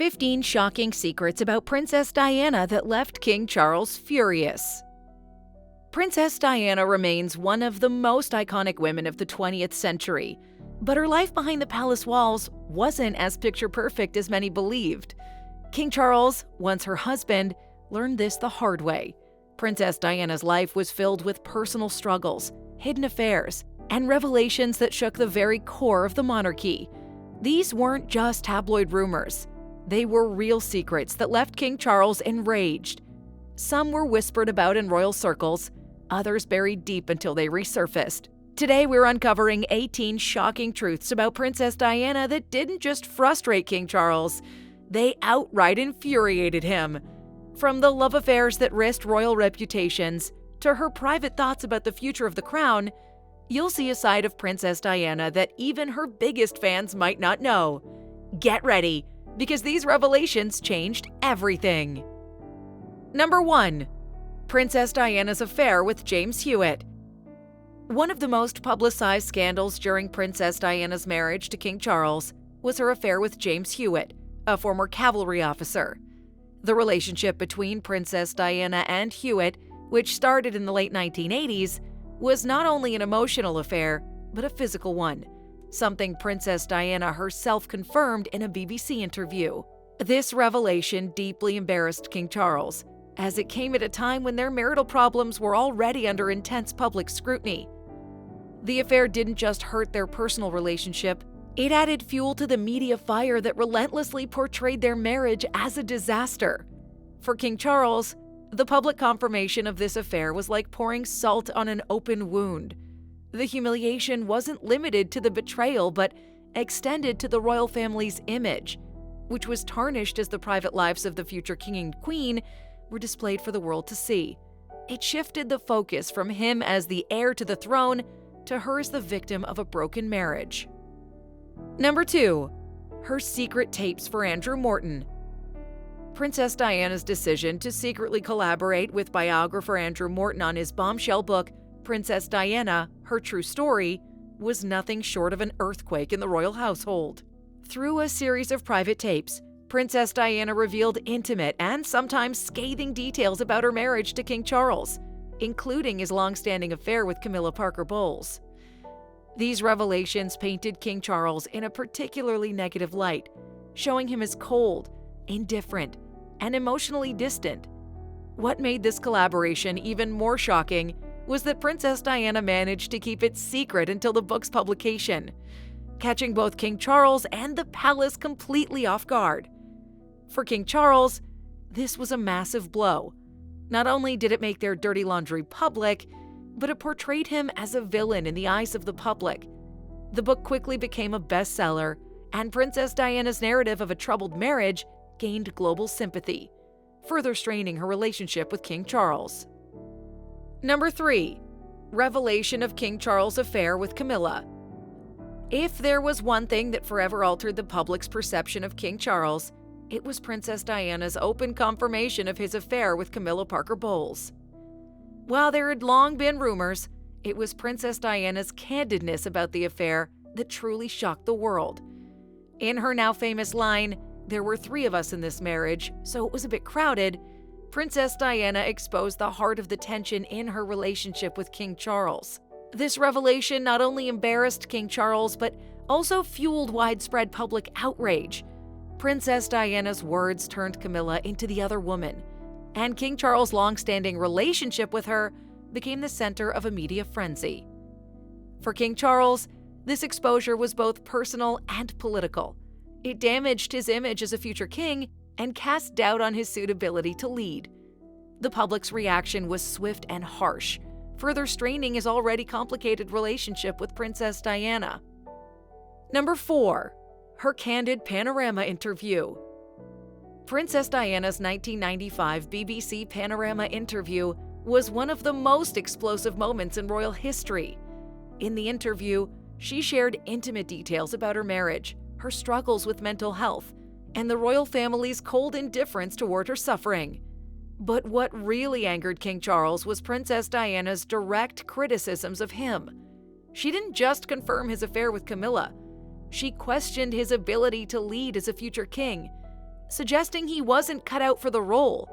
15 shocking secrets about Princess Diana that left King Charles furious. Princess Diana remains one of the most iconic women of the 20th century, but her life behind the palace walls wasn't as picture-perfect as many believed. King Charles, once her husband, learned this the hard way. Princess Diana's life was filled with personal struggles, hidden affairs, and revelations that shook the very core of the monarchy. These weren't just tabloid rumors. They were real secrets that left King Charles enraged. Some were whispered about in royal circles, others buried deep until they resurfaced. Today we're uncovering 18 shocking truths about Princess Diana that didn't just frustrate King Charles, they outright infuriated him. From the love affairs that risked royal reputations to her private thoughts about the future of the crown, you'll see a side of Princess Diana that even her biggest fans might not know. Get ready, because these revelations changed everything. Number 1. Princess Diana's affair with James Hewitt. One of the most publicized scandals during Princess Diana's marriage to King Charles was her affair with James Hewitt, a former cavalry officer. The relationship between Princess Diana and Hewitt, which started in the late 1980s, was not only an emotional affair, but a physical one, something Princess Diana herself confirmed in a BBC interview. This revelation deeply embarrassed King Charles, as it came at a time when their marital problems were already under intense public scrutiny. The affair didn't just hurt their personal relationship, it added fuel to the media fire that relentlessly portrayed their marriage as a disaster. For King Charles, the public confirmation of this affair was like pouring salt on an open wound. The humiliation wasn't limited to the betrayal, but extended to the royal family's image, which was tarnished as the private lives of the future king and queen were displayed for the world to see. It shifted the focus from him as the heir to the throne to her as the victim of a broken marriage. Number 2. Her secret tapes for Andrew Morton. Princess Diana's decision to secretly collaborate with biographer Andrew Morton on his bombshell book, Princess Diana, Her True Story, was nothing short of an earthquake in the royal household. Through a series of private tapes, Princess Diana revealed intimate and sometimes scathing details about her marriage to King Charles, including his long-standing affair with Camila Parker Bowles. These revelations painted King Charles in a particularly negative light, showing him as cold, indifferent, and emotionally distant. What made this collaboration even more shocking was that Princess Diana managed to keep it secret until the book's publication, catching both King Charles and the palace completely off guard. For King Charles, this was a massive blow. Not only did it make their dirty laundry public, but it portrayed him as a villain in the eyes of the public. The book quickly became a bestseller, and Princess Diana's narrative of a troubled marriage gained global sympathy, further straining her relationship with King Charles. Number 3. Revelation of King Charles' affair with Camila. If there was one thing that forever altered the public's perception of King Charles, it was Princess Diana's open confirmation of his affair with Camila Parker Bowles. While there had long been rumors, it was Princess Diana's candidness about the affair that truly shocked the world. In her now famous line, "There were 3 of us in this marriage, so it was a bit crowded," Princess Diana exposed the heart of the tension in her relationship with King Charles. This revelation not only embarrassed King Charles, but also fueled widespread public outrage. Princess Diana's words turned Camila into the other woman, and King Charles' long-standing relationship with her became the center of a media frenzy. For King Charles, this exposure was both personal and political. It damaged his image as a future king and cast doubt on his suitability to lead. The public's reaction was swift and harsh, further straining his already complicated relationship with Princess Diana. Number 4. Her candid Panorama interview. Princess Diana's 1995 BBC Panorama interview was one of the most explosive moments in royal history. In the interview, she shared intimate details about her marriage, her struggles with mental health, and the royal family's cold indifference toward her suffering. But what really angered King Charles was Princess Diana's direct criticisms of him. She didn't just confirm his affair with Camila. She questioned his ability to lead as a future king. suggesting he wasn't cut out for the role.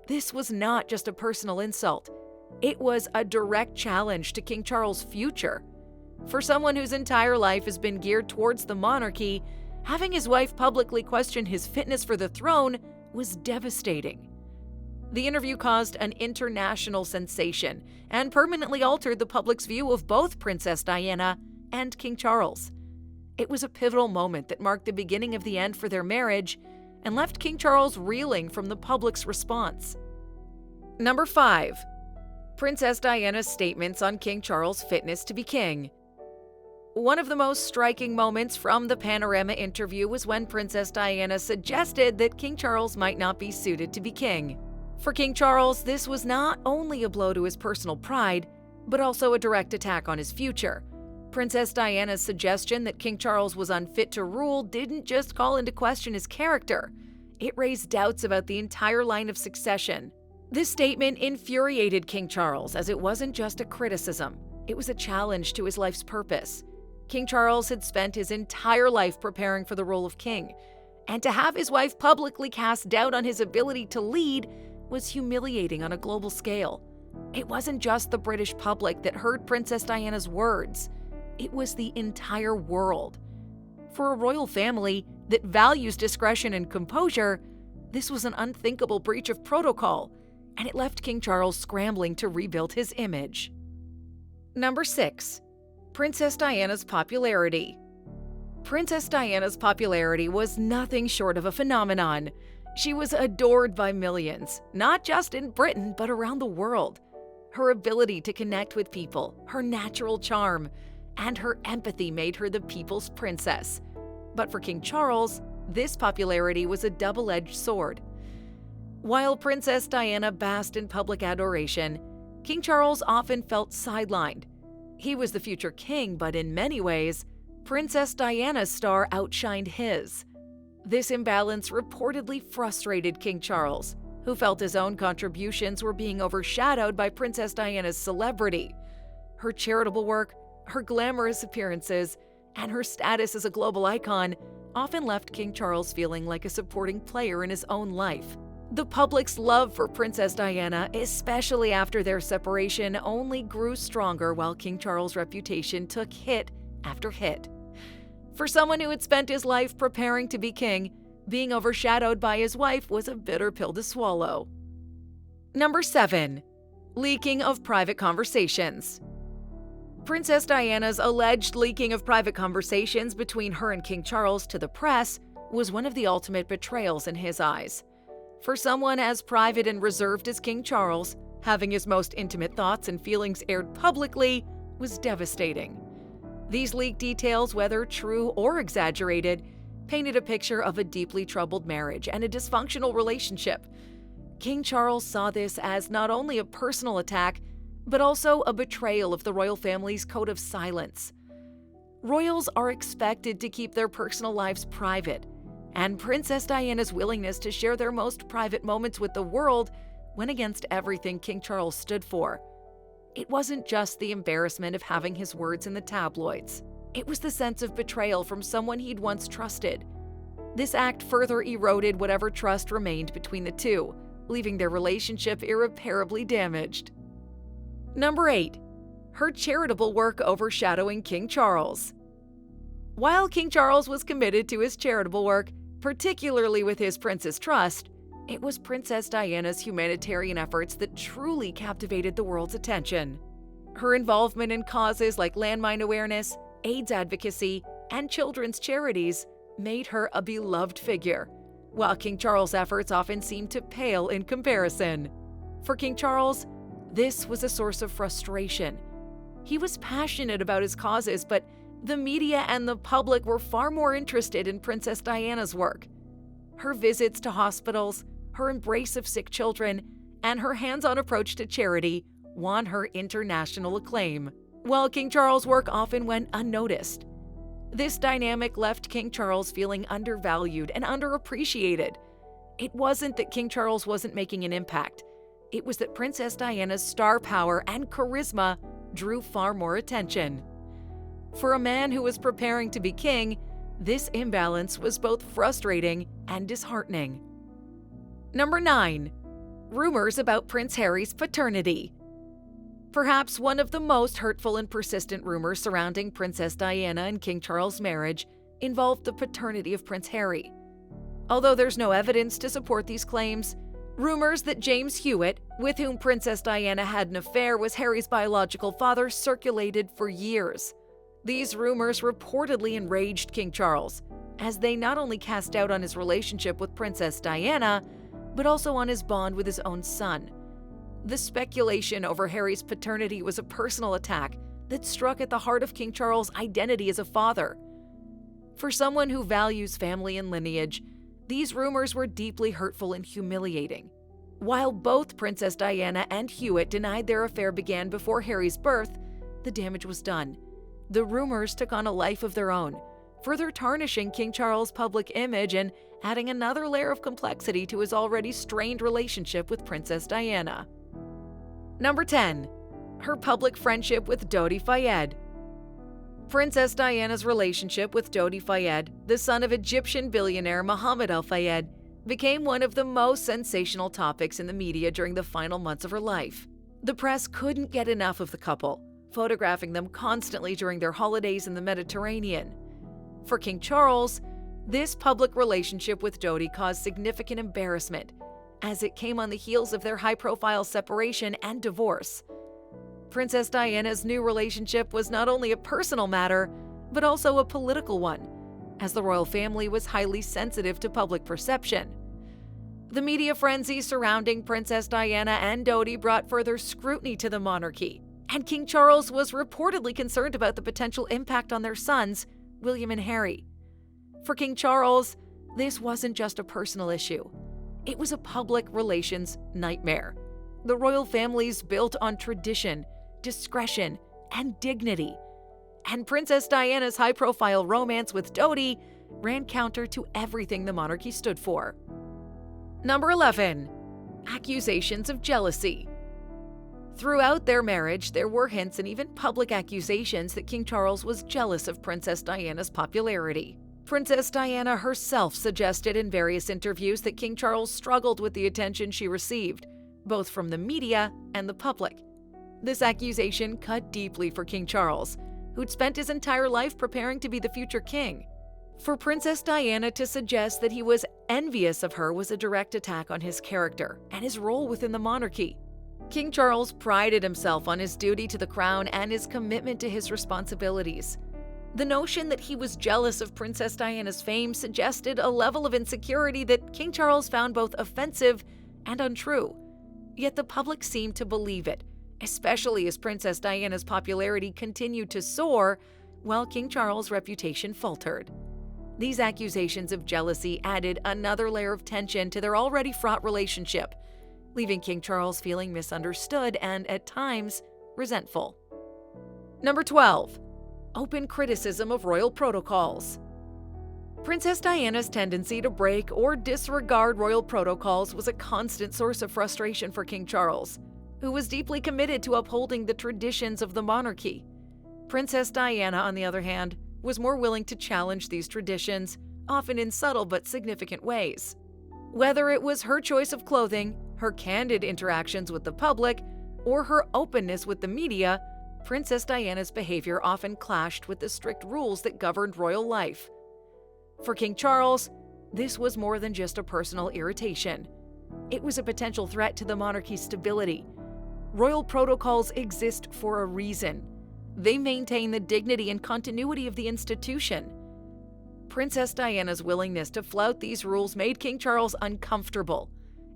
This was not just a personal insult. It was a direct challenge to King Charles' future. For someone whose entire life has been geared towards the monarchy, having his wife publicly question his fitness for the throne was devastating. The interview caused an international sensation and permanently altered the public's view of both Princess Diana and King Charles. It was a pivotal moment that marked the beginning of the end for their marriage and left King Charles reeling from the public's response. Number 5. Princess Diana's statements on King Charles' fitness to be king. One of the most striking moments from the Panorama interview was when Princess Diana suggested that King Charles might not be suited to be king. For King Charles, this was not only a blow to his personal pride, but also a direct attack on his future. Princess Diana's suggestion that King Charles was unfit to rule didn't just call into question his character, it raised doubts about the entire line of succession. This statement infuriated King Charles, as it wasn't just a criticism, it was a challenge to his life's purpose. King Charles had spent his entire life preparing for the role of king, and to have his wife publicly cast doubt on his ability to lead was humiliating on a global scale. It wasn't just the British public that heard Princess Diana's words. It was the entire world. For a royal family that values discretion and composure, this was an unthinkable breach of protocol, and it left King Charles scrambling to rebuild his image. Number 6. Princess Diana's popularity. Princess Diana's popularity was nothing short of a phenomenon. She was adored by millions, not just in Britain, but around the world. Her ability to connect with people, her natural charm, and her empathy made her the people's princess. But for King Charles, this popularity was a double-edged sword. While Princess Diana basked in public adoration, King Charles often felt sidelined. He was the future king, but in many ways, Princess Diana's star outshined his. This imbalance reportedly frustrated King Charles, who felt his own contributions were being overshadowed by Princess Diana's celebrity. Her charitable work, her glamorous appearances, and her status as a global icon often left King Charles feeling like a supporting player in his own life. The public's love for Princess Diana, especially after their separation, only grew stronger while King Charles' reputation took hit after hit. For someone who had spent his life preparing to be king, being overshadowed by his wife was a bitter pill to swallow. Number 7. Leaking of private conversations. Princess Diana's alleged leaking of private conversations between her and King Charles to the press was one of the ultimate betrayals in his eyes. For someone as private and reserved as King Charles, having his most intimate thoughts and feelings aired publicly was devastating. These leaked details, whether true or exaggerated, painted a picture of a deeply troubled marriage and a dysfunctional relationship. King Charles saw this as not only a personal attack, but also a betrayal of the royal family's code of silence. Royals are expected to keep their personal lives private, and Princess Diana's willingness to share their most private moments with the world went against everything King Charles stood for. It wasn't just the embarrassment of having his words in the tabloids. It was the sense of betrayal from someone he'd once trusted. This act further eroded whatever trust remained between the two, leaving their relationship irreparably damaged. Number 8. Her charitable work overshadowing King Charles. While King Charles was committed to his charitable work, particularly with his Prince's Trust, it was Princess Diana's humanitarian efforts that truly captivated the world's attention. Her involvement in causes like landmine awareness, AIDS advocacy, and children's charities made her a beloved figure, while King Charles' efforts often seemed to pale in comparison. For King Charles, this was a source of frustration. He was passionate about his causes, but the media and the public were far more interested in Princess Diana's work. Her visits to hospitals, her embrace of sick children, and her hands-on approach to charity won her international acclaim, while King Charles' work often went unnoticed. This dynamic left King Charles feeling undervalued and underappreciated. It wasn't that King Charles wasn't making an impact. It was that Princess Diana's star power and charisma drew far more attention. For a man who was preparing to be king, This imbalance was both frustrating and disheartening. Number 9. Rumors about Prince Harry's paternity. Perhaps one of the most hurtful and persistent rumors surrounding Princess Diana and King Charles' marriage involved the paternity of Prince Harry. Although there's no evidence to support these claims, rumors that James Hewitt, with whom Princess Diana had an affair, was Harry's biological father circulated for years. These rumors reportedly enraged King Charles, as they not only cast doubt on his relationship with Princess Diana, but also on his bond with his own son. The speculation over Harry's paternity was a personal attack that struck at the heart of King Charles' identity as a father. For someone who values family and lineage, these rumors were deeply hurtful and humiliating. While both Princess Diana and Hewitt denied their affair began before Harry's birth, the damage was done. The rumors took on a life of their own, further tarnishing King Charles' public image and adding another layer of complexity to his already strained relationship with Princess Diana. Number 10. Her public friendship with Dodie Fayed. Princess Diana's relationship with Dodie Fayed, the son of Egyptian billionaire Mohammed Al Fayed, became one of the most sensational topics in the media during the final months of her life. The press couldn't get enough of the couple, photographing them constantly during their holidays in the Mediterranean. For King Charles, this public relationship with Dodie caused significant embarrassment, as it came on the heels of their high-profile separation and divorce. Princess Diana's new relationship was not only a personal matter, but also a political one, as the royal family was highly sensitive to public perception. The media frenzy surrounding Princess Diana and Dodie brought further scrutiny to the monarchy, and King Charles was reportedly concerned about the potential impact on their sons, William and Harry. For King Charles, this wasn't just a personal issue. It was a public relations nightmare. The royal family's built on tradition, discretion, and dignity. And Princess Diana's high-profile romance with Dodie ran counter to everything the monarchy stood for. Number 11. Accusations of jealousy. Throughout their marriage, there were hints and even public accusations that King Charles was jealous of Princess Diana's popularity. Princess Diana herself suggested in various interviews that King Charles struggled with the attention she received, both from the media and the public. This accusation cut deeply for King Charles, who'd spent his entire life preparing to be the future king. For Princess Diana to suggest that he was envious of her was a direct attack on his character and his role within the monarchy. King Charles prided himself on his duty to the crown and his commitment to his responsibilities. The notion that he was jealous of Princess Diana's fame suggested a level of insecurity that King Charles found both offensive and untrue. Yet the public seemed to believe it, especially as Princess Diana's popularity continued to soar while King Charles' reputation faltered. These accusations of jealousy added another layer of tension to their already fraught relationship, leaving King Charles feeling misunderstood and, at times, resentful. Number 12. Open criticism of royal protocols. Princess Diana's tendency to break or disregard royal protocols was a constant source of frustration for King Charles, who was deeply committed to upholding the traditions of the monarchy. Princess Diana, on the other hand, was more willing to challenge these traditions, often in subtle but significant ways. Whether it was her choice of clothing, her candid interactions with the public, or her openness with the media, Princess Diana's behavior often clashed with the strict rules that governed royal life. For King Charles, this was more than just a personal irritation. It was a potential threat to the monarchy's stability. Royal protocols exist for a reason. They maintain the dignity and continuity of the institution. Princess Diana's willingness to flout these rules made King Charles uncomfortable,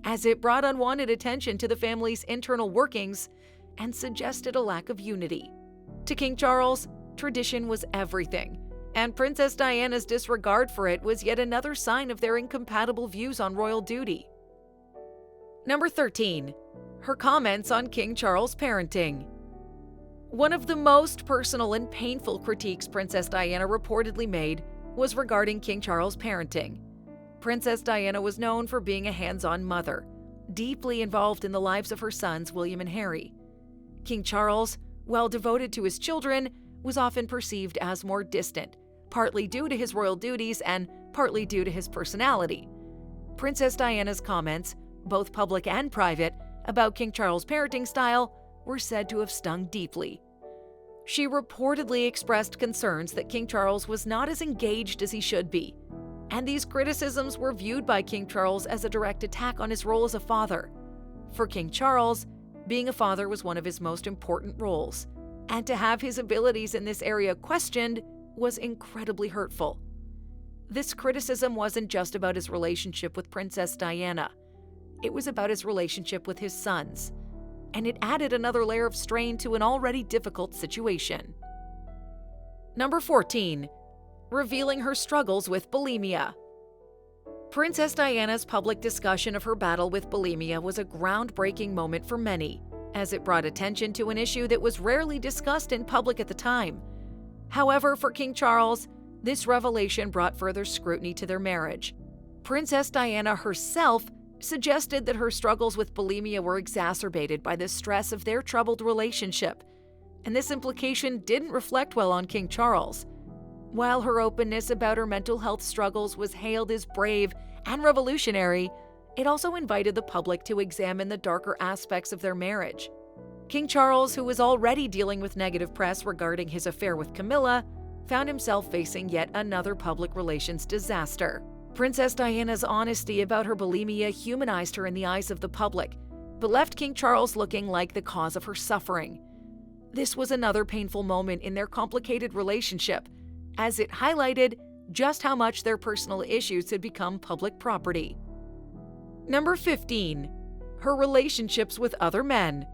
as it brought unwanted attention to the family's internal workings and suggested a lack of unity. To King Charles, tradition was everything, and Princess Diana's disregard for it was yet another sign of their incompatible views on royal duty. Number 13. Her comments on King Charles' parenting. One of the most personal and painful critiques Princess Diana reportedly made was regarding King Charles' parenting. Princess Diana was known for being a hands-on mother, deeply involved in the lives of her sons, William and Harry. King Charles, while devoted to his children, was often perceived as more distant, partly due to his royal duties and partly due to his personality. Princess Diana's comments, both public and private, about King Charles' parenting style were said to have stung deeply. She reportedly expressed concerns that King Charles was not as engaged as he should be, and these criticisms were viewed by King Charles as a direct attack on his role as a father. For King Charles, being a father was one of his most important roles, and to have his abilities in this area questioned was incredibly hurtful. This criticism wasn't just about his relationship with Princess Diana. It was about his relationship with his sons, and it added another layer of strain to an already difficult situation. Number 14. Revealing her struggles with bulimia. Princess Diana's public discussion of her battle with bulimia was a groundbreaking moment for many, as it brought attention to an issue that was rarely discussed in public at the time. However, for King Charles, this revelation brought further scrutiny to their marriage. Princess Diana herself suggested that her struggles with bulimia were exacerbated by the stress of their troubled relationship, and this implication didn't reflect well on King Charles. While her openness about her mental health struggles was hailed as brave and revolutionary, it also invited the public to examine the darker aspects of their marriage. King Charles, who was already dealing with negative press regarding his affair with Camila, found himself facing yet another public relations disaster. Princess Diana's honesty about her bulimia humanized her in the eyes of the public, but left King Charles looking like the cause of her suffering. This was another painful moment in their complicated relationship, as it highlighted just how much their personal issues had become public property. Number 15. Her relationships with other men.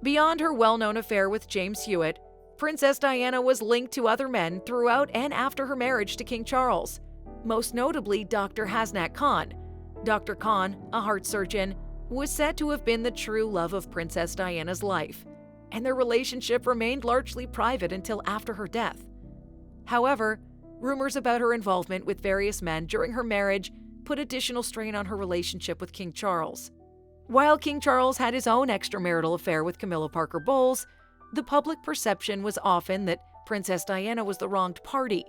Beyond her well-known affair with James Hewitt, Princess Diana was linked to other men throughout and after her marriage to King Charles, most notably Dr. Hasnat Khan. Dr. Khan, a heart surgeon, was said to have been the true love of Princess Diana's life, and their relationship remained largely private until after her death. However, rumors about her involvement with various men during her marriage put additional strain on her relationship with King Charles. While King Charles had his own extramarital affair with Camilla Parker Bowles, the public perception was often that Princess Diana was the wronged party.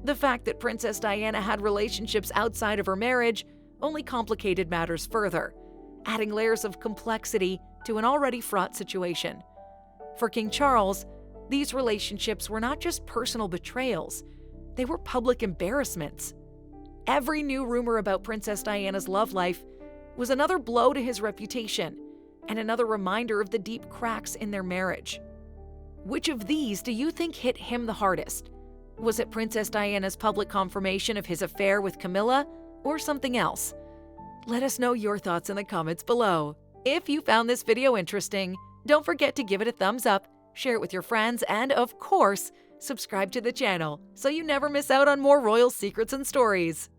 The fact that Princess Diana had relationships outside of her marriage only complicated matters further, adding layers of complexity to an already fraught situation. For King Charles, these relationships were not just personal betrayals, they were public embarrassments. Every new rumor about Princess Diana's love life was another blow to his reputation and another reminder of the deep cracks in their marriage. Which of these do you think hit him the hardest? Was it Princess Diana's public confirmation of his affair with Camilla, or something else? Let us know your thoughts in the comments below. If you found this video interesting, don't forget to give it a thumbs up, share it with your friends, and of course, subscribe to the channel so you never miss out on more royal secrets and stories.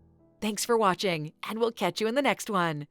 Thanks for watching, and we'll catch you in the next one.